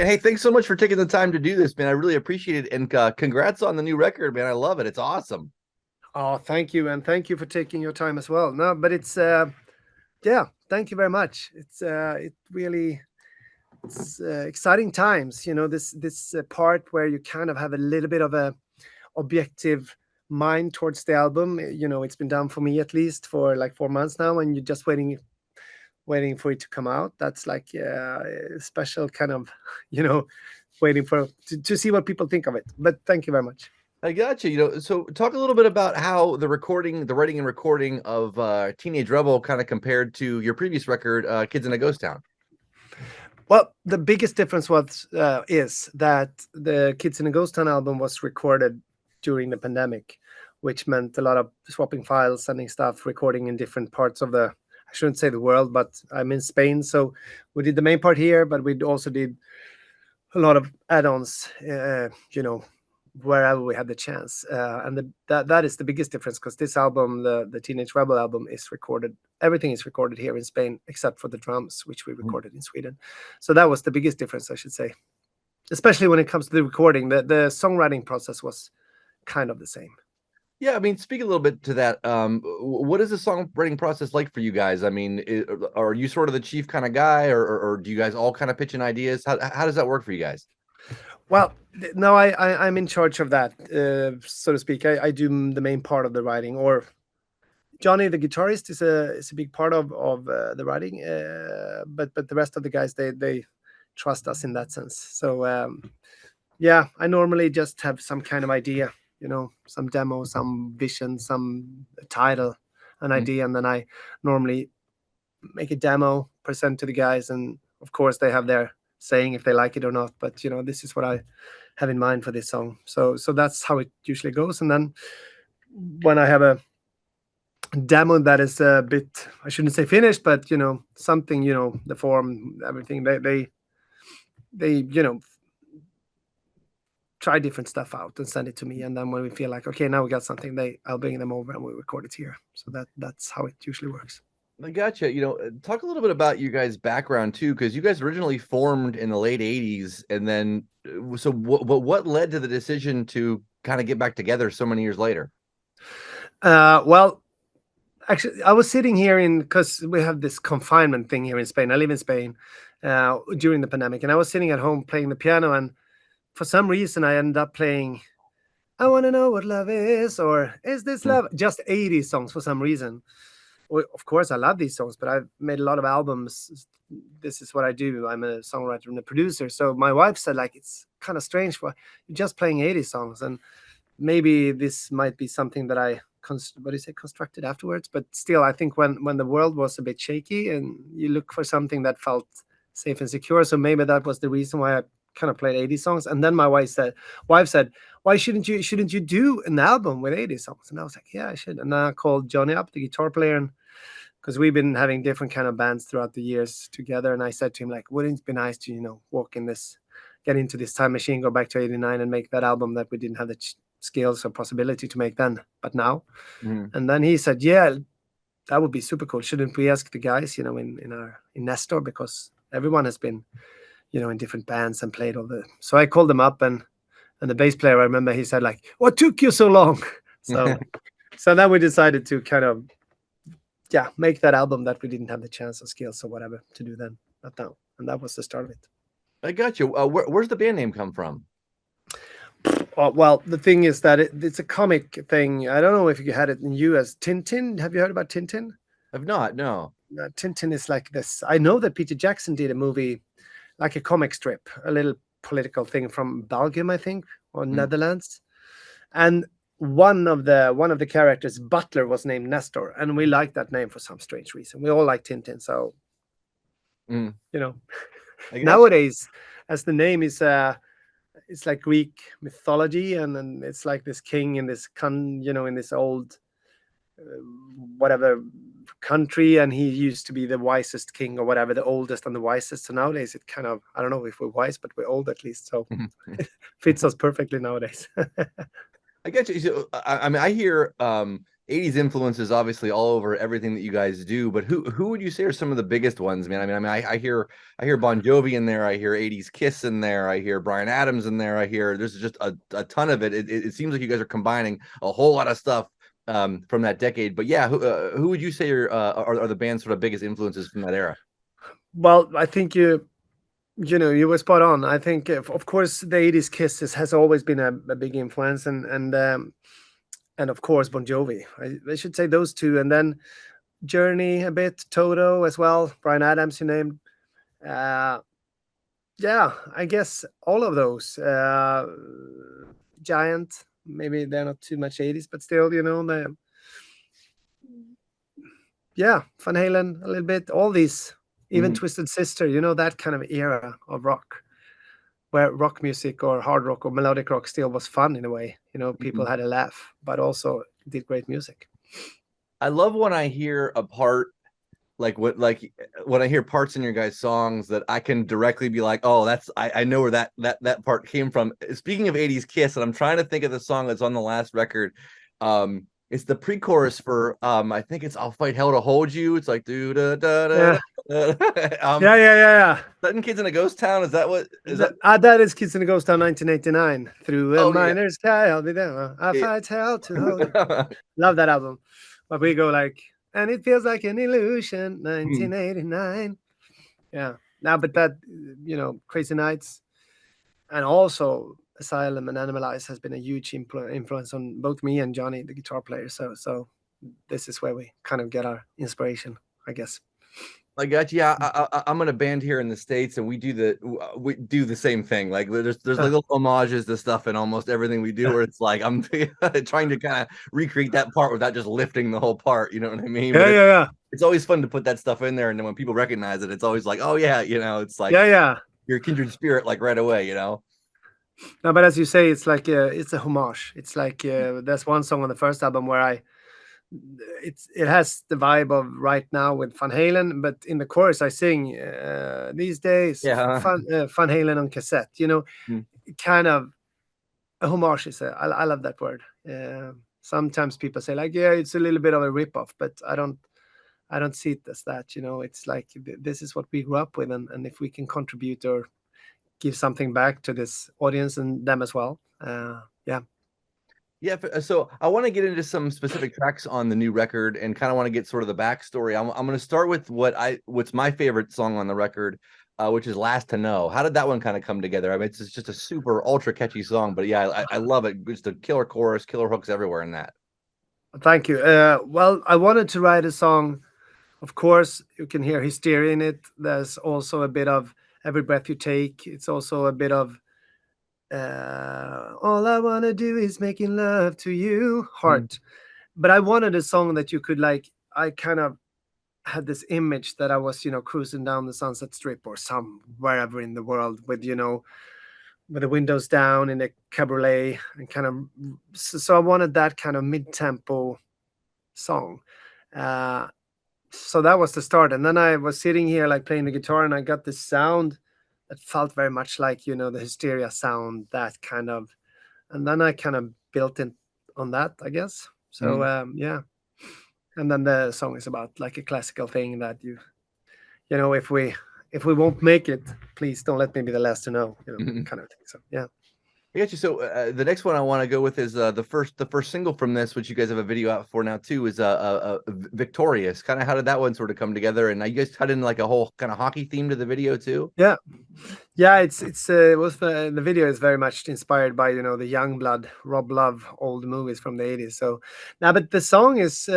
man. Hey, thanks so much for taking the time to do this, man. I really appreciate it. And congrats on the new record, man. I love it. It's awesome. Oh, thank you, and thank you for taking your time as well. No, but it's yeah, thank you very much. It really it's exciting times. This part where you kind of have a little bit of a objective mind towards the album. It's been done for me at least for like 4 months now, and you're just waiting for it to come out. That's like a special kind of you know waiting for to see what people think of it. But thank you very much. I got you. So talk a little bit about how the writing and recording of Teenage Rebel kind of compared to your previous record, Kids in a Ghost Town. Well, the biggest difference was is that the Kids in a Ghost Town album was recorded during the pandemic, which meant a lot of swapping files, sending stuff, recording in different parts of the, I shouldn't say the world, but I'm in Spain, so we did the main part here, but we also did a lot of add-ons, wherever we had the chance. And that is the biggest difference, because this album, the Teenage Rebel album, is recorded. Everything is recorded here in Spain except for the drums, which we Mhm. recorded in Sweden. So that was the biggest difference, I should say. Especially when it comes to the recording, the songwriting process was kind of the same. Yeah, I mean, speak a little bit to that. What is the songwriting process like for you guys? I mean, are you sort of the chief kind of guy, or do you guys all kind of pitch in ideas? How does that work for you guys? Well, no, I'm in charge of that, so to speak. I do the main part of the writing, or Johnny, the guitarist, is a big part of the writing, but the rest of the guys, they trust us in that sense. So yeah, I normally just have some kind of idea, some demo, some vision, some title, an Mhm. idea, and then I normally make a demo, present to the guys, and of course they have their saying if they like it or not. But this is what I have in mind for this song. So that's how it usually goes, and then when I have a demo that is a bit, I shouldn't say finished, but something, the form, everything, they try different stuff out and send it to me, and then when we feel like, okay, now we got something, I'll bring them over and we record it here. So that's how it usually works. I gotcha. Talk a little bit about you guys' background too, because you guys originally formed in the late '80s, and then so what led to the decision to kind of get back together so many years later? Well, actually, I was sitting here because we have this confinement thing here in Spain. I live in Spain during the pandemic, and I was sitting at home playing the piano, and for some reason I ended up playing "I Want to Know What Love Is" or "Is This Mm. Love?" Just 80s songs for some reason. Well, of course, I love these songs, but I've made a lot of albums. This is what I do. I'm a songwriter and a producer. So my wife said, like, it's kind of strange for you're just playing 80s songs, and maybe this might be something that I what do you say, constructed afterwards. But still, I think when the world was a bit shaky, and you look for something that felt safe and secure, so maybe that was the reason why I kind of played 80 songs. And then my wife said, why shouldn't you do an album with 80 songs? And I was like, yeah, I should. And then I called Johnny up, the guitar player, and because we've been having different kind of bands throughout the years together, and I said to him, like, wouldn't it be nice to walk in this, get into this time machine, go back to 89 and make that album that we didn't have the skills or possibility to make then, but now. Mhm. And then he said, yeah, that would be super cool. Shouldn't we ask the guys, in Nestor, because everyone has been, in different bands and played all the. So I called them up, and the bass player, I remember, he said, like, what took you so long? So then we decided to kind of, yeah, make that album that we didn't have the chance or skills or whatever to do then, not now. And that was the start of it. I got you. Where's the band name come from? Well, the thing is that it's a comic thing. I don't know if you had it in US. Tintin. Have you heard about Tintin? I've not. No. Tintin is like this. I know that Peter Jackson did a movie, like a comic strip, a little political thing from Belgium, I think, or Mm. Netherlands. And one of the characters, Butler, was named Nestor, and we liked that name for some strange reason. We all like Tintin, so Mm. you know. I got you. Nowadays, as the name is, it's like Greek mythology, and then it's like this king in this in this old uh, whatever country, and he used to be the wisest king or whatever, the oldest and the wisest. So nowadays, it kind of, I don't know if we're wise, but we're old at least, so fits us perfectly nowadays. I get you. So, I mean, I hear 80s influences obviously all over everything that you guys do, but who would you say are some of the biggest ones, man? I hear Bon Jovi in there, I hear 80s Kiss in there, I hear Bryan Adams in there, I hear there's just a ton of it. It seems like you guys are combining a whole lot of stuff from that decade. But yeah, who would you say are the band's sort of biggest influences from that era? Well, I think you were spot on. I think of course the 80s Kisses has always been a big influence, and of course Bon Jovi. I should say those two, and then Journey a bit, Toto as well, Bryan Adams you named. Uh, yeah, I guess all of those. Giant, maybe they're not too much 80s, but still, yeah, Van Halen a little bit. All these, even Mhm. Twisted Sister, that kind of era of rock, where rock music or hard rock or melodic rock still was fun in a way. People Mhm. had a laugh, but also did great music. I love when I hear a part like when I hear parts in your guys' songs that I can directly be like, oh, I know where that part came from. Speaking of 80s Kiss, and I'm trying to think of the song that's on the last record. It's the pre-chorus for I think it's I'll Fight Hell to Hold You. It's like do da da da Yeah, da. yeah, yeah, yeah, Sutton Kids in a Ghost Town. Is that what is yeah. that? That is Kids in the Ghost Town 1989. Through a Oh yeah. minor sky, I'll be there. I Yeah. fight hell to hold you. Love that album. But we go like, and it feels like an illusion, 1989. Yeah. Now, but that, Crazy Nights and also Asylum and Animalize has been a huge influence on both me and Johnny, the guitar player. So this is where we kind of get our inspiration, I guess. I got you. Yeah, I'm in a band here in the States, and we do the same thing. Like there's Uh, like little homages to stuff in almost everything we do, yeah, where it's like I'm trying to kind of recreate that part without just lifting the whole part. You know what I mean? But yeah, yeah, it's always fun to put that stuff in there, and then when people recognize it, it's always like, oh yeah, it's like yeah, yeah. your kindred spirit, like right away. No, but as you say, it's like it's a homage. It's like there's one song on the first album where it has the vibe of right now with Van Halen, but in the chorus I sing these days Yeah. Van Halen on cassette. Mm. Kind of a homage is I love that word. Sometimes people say like, yeah, it's a little bit of a rip-off, but I don't see it as that. It's like this is what we grew up with, and if we can contribute or give something back to this audience and them as well. Yeah. Yeah, so I want to get into some specific tracks on the new record and kind of want to get sort of the backstory. I'm going to start with what's my favorite song on the record, which is "Last to Know." How did that one kind of come together? I mean, it's just a super ultra catchy song, but yeah, I love it. Just a killer chorus, killer hooks everywhere in that. Thank you. Well, I wanted to write a song. Of course, you can hear hysteria in it. There's also a bit of every breath you take. It's also a bit of all I want to do is making love to you, Mhm. heart. But I wanted a song that you could like. I kind of had this image that I was, cruising down the Sunset Strip or some wherever in the world with the windows down in a cabriolet and kind of. So I wanted that kind of mid-tempo song. Uh, so that was the start, and then I was sitting here like playing the guitar, and I got this sound that felt very much like the hysteria sound, that kind of, and then I kind of built it on that, I guess. So Mhm. yeah, and then the song is about like a classical thing that if we won't make it, please don't let me be the last to know, Mhm. kind of thing. So yeah. I got you. So the next one I want to go with is the first single from this, which you guys have a video out for now too, is "Victorious." Kind of how did that one sort of come together? And you guys tied in like a whole kind of hockey theme to the video too. Yeah, yeah, it was the video is very much inspired by the Young Blood, Rob Love old movies from the 80s. So now, but the song is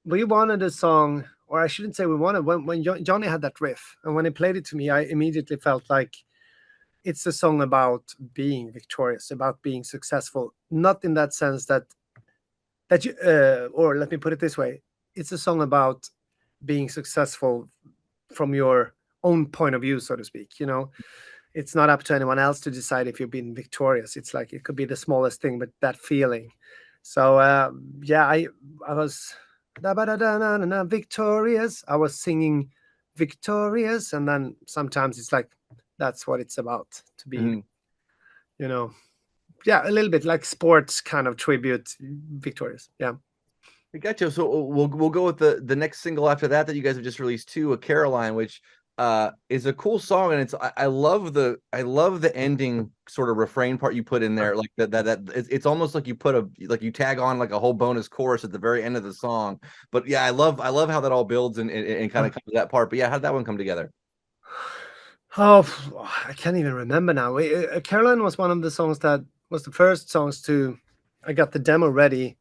we wanted a song, or I shouldn't say we wanted, when Johnny had that riff and when he played it to me, I immediately felt like it's a song about being victorious, about being successful, not in that sense that you or let me put it this way, it's a song about being successful from your own point of view, so to speak. It's not up to anyone else to decide if you've been victorious. It's like it could be the smallest thing, but that feeling. So yeah, I was da-ba-da-da-na-na-na, victorious. I was singing victorious, and then sometimes it's like that's what it's about to be, Mhm. you know, yeah, a little bit like sports kind of tribute, victorious. Yeah. I gotcha. So we'll go with the next single after that you guys have just released too, a Caroline, which is a cool song, and I love the ending sort of refrain part you put in there, like that it's almost like you put you tag on like a whole bonus chorus at the very end of the song. But yeah, I love how that all builds and kind of comes to that part. But yeah, how did that one come together? Oh, I can't even remember now. Caroline was one of the songs that was the first songs to. I got the demo ready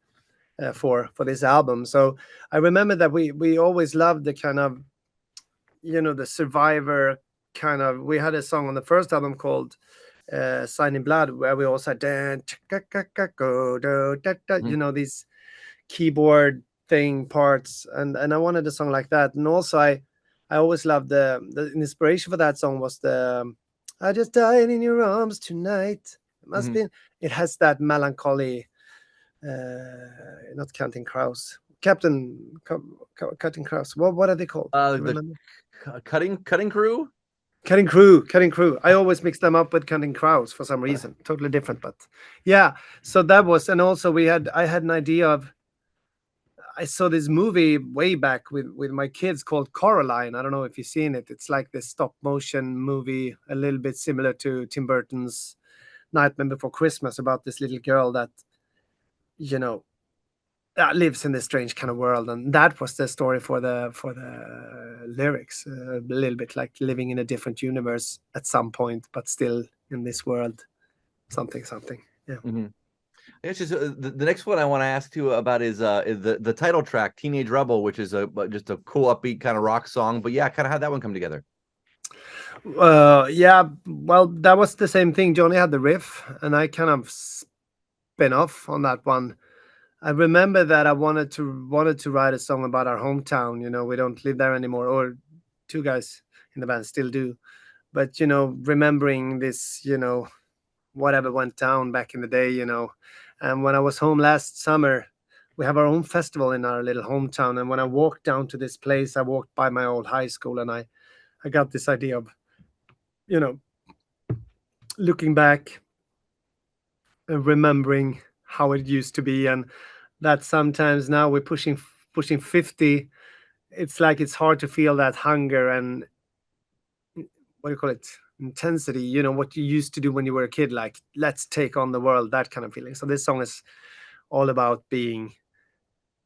for this album, so I remember that we always loved the kind of, the Survivor kind of. We had a song on the first album called "Sign in Blood," where we also had "Dan, go, do, da, da," Mhm. these keyboard thing parts, and I wanted a song like that. And also I always loved the inspiration for that song was the I just died in your arms tonight. It must Mhm. be. It has that melancholy, not Counting Crows, Cutting Crows. What are they called? Do you The remember? cutting crew. Cutting Crew. I always mix them up with Counting Crows for some reason. Totally different, but yeah. So that was, and also I had an idea of. I saw this movie way back with my kids called Coraline. I don't know if you've seen it. It's like this stop motion movie, a little bit similar to Tim Burton's Nightmare Before Christmas, about this little girl that you know lives in this strange kind of world, and that was the story for the lyrics. A little bit like living in a different universe at some point, but still in this world. Something, something. Yeah. Mhm. It's just the next one I want to ask you about is the title track, "Teenage Rebel," which is just a cool upbeat kind of rock song. But yeah, kind of how'd that one come together? Yeah. Well, that was the same thing. Johnny had the riff, and I kind of spin off on that one. I remember that I wanted to write a song about our hometown. We don't live there anymore, or two guys in the band still do. But remembering this, whatever went down back in the day. And when I was home last summer, we have our own festival in our little hometown. And when I walked down to this place, I walked by my old high school, and I got this idea of, you know, looking back and remembering how it used to be, and that sometimes now we're pushing 50. It's like it's hard to feel that hunger and what do you call it, intensity, what you used to do when you were a kid, like let's take on the world, that kind of feeling. So this song is all about being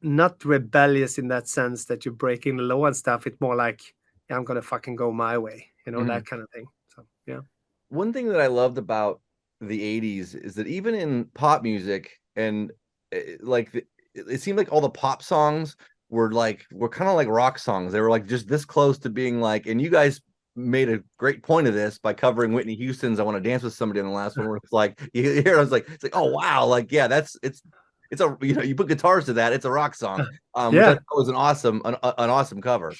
not rebellious in that sense that you're breaking the law and stuff. It's more like, yeah, I'm gonna fucking go my way, Mhm. that kind of thing. So yeah. One thing that I loved about the 80s is that even in pop music and it seemed like all the pop songs were kind of like rock songs. They were like just this close to being like, and you guys made a great point of this by covering Whitney Houston's "I Want to Dance with Somebody" in the last one, where it's like you hear, I was like, it's like, oh wow, like yeah, it's a you put guitars to that, it's a rock song, which I Yeah. thought was an awesome cover.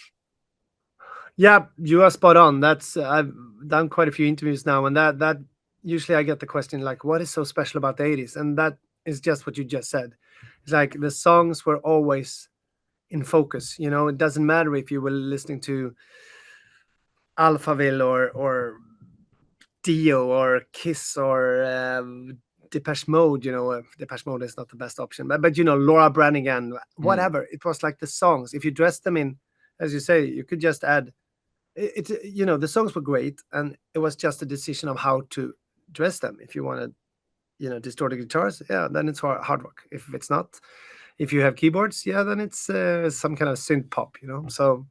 Yeah, you are spot on. That's I've done quite a few interviews now, and that usually I get the question like, "What is so special about the '80s?" And that is just what you just said. It's like the songs were always in focus. It doesn't matter if you were listening to Alphaville or Dio or Kiss or Depeche Mode. Depeche Mode is not the best option, but Laura Branigan, Mhm. whatever. It was like the songs. If you dress them in, as you say, you could just add it's the songs were great, and it was just a decision of how to dress them. If you wanted distorted guitars, yeah, then it's hard rock. If it's not, if you have keyboards, yeah, then it's some kind of synth pop. So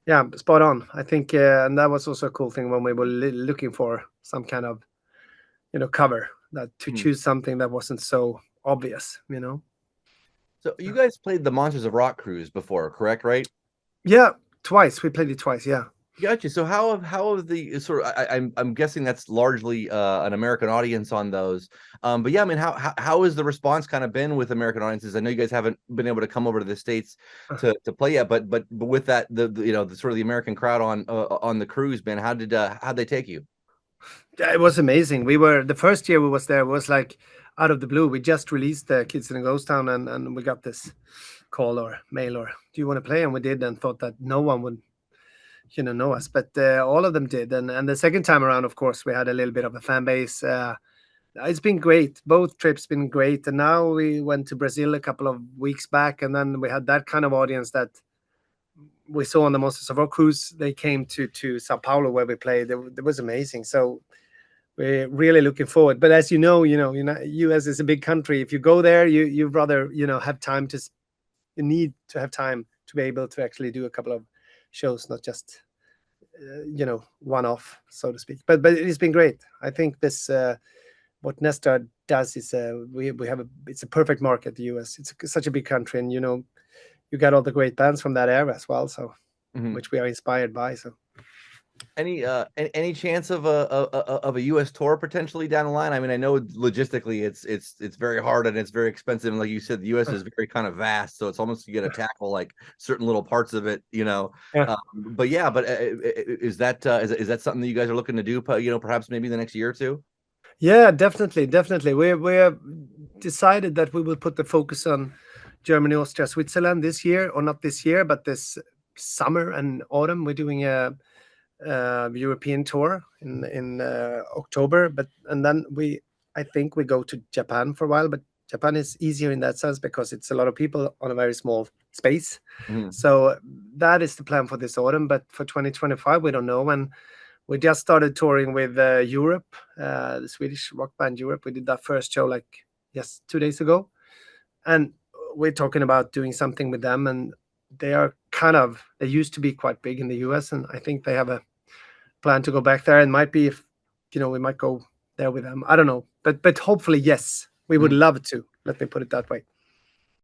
yeah, spot on. I think and that was also a cool thing when we were looking for some kind of cover, that to Mhm. choose something that wasn't so obvious. So you guys played the Monsters of Rock cruise before, correct? Right? Yeah, twice we played it twice. Yeah. Gotcha. So how have the sort of I'm guessing that's largely an American audience on those. But yeah, I mean, how has the response kind of been with American audiences? I know you guys haven't been able to come over to the States to play yet, but with that the sort of the American crowd on the cruise, man, how'd they take you? Yeah, it was amazing. We were the first year we was there was like out of the blue. We just released the Kids in Ghost Town, and we got this call or mail or do you want to play? And we did, and thought that no one would know us, but all of them did. And the second time around, of course, we had a little bit of a fan base. It's been great. Both trips been great, and now we went to Brazil a couple of weeks back, and then we had that kind of audience that we saw on the Monsters of Rock cruise. They came to Sao Paulo where we played. It was amazing. So we're really looking forward. But as you know, US is a big country. If you go there, you rather have time to. You need to have time to be able to actually do a couple of shows, not just one off, so to speak. But it's been great. I think this what Nestor does is we have it's a perfect market. The US, it's such a big country, and you got all the great bands from that era as well. So which we are inspired by. So any chance of a US tour potentially down the line? I mean, I know logistically it's very hard and it's very expensive, and like you said, the US is very kind of vast, so it's almost you got to tackle like certain little parts of it, Yeah. But is that something that you guys are looking to do, perhaps maybe the next year or two? Yeah, definitely. We have decided that we will put the focus on Germany, Austria, Switzerland this year, or not this year, but this summer and autumn. We're doing a European tour in October, and then I think we go to Japan for a while. But Japan is easier in that sense because it's a lot of people on a very small space. So that is the plan for this autumn. But for 2025, we don't know. And we just started touring with Europe, the Swedish rock band Europe. We did that first show 2 days ago, and we're talking about doing something with them. And they used to be quite big in the US, and I think they have a plan to go back there. And might be if we might go there with them. I don't know, but hopefully yes, we would love to. Let me put it that way.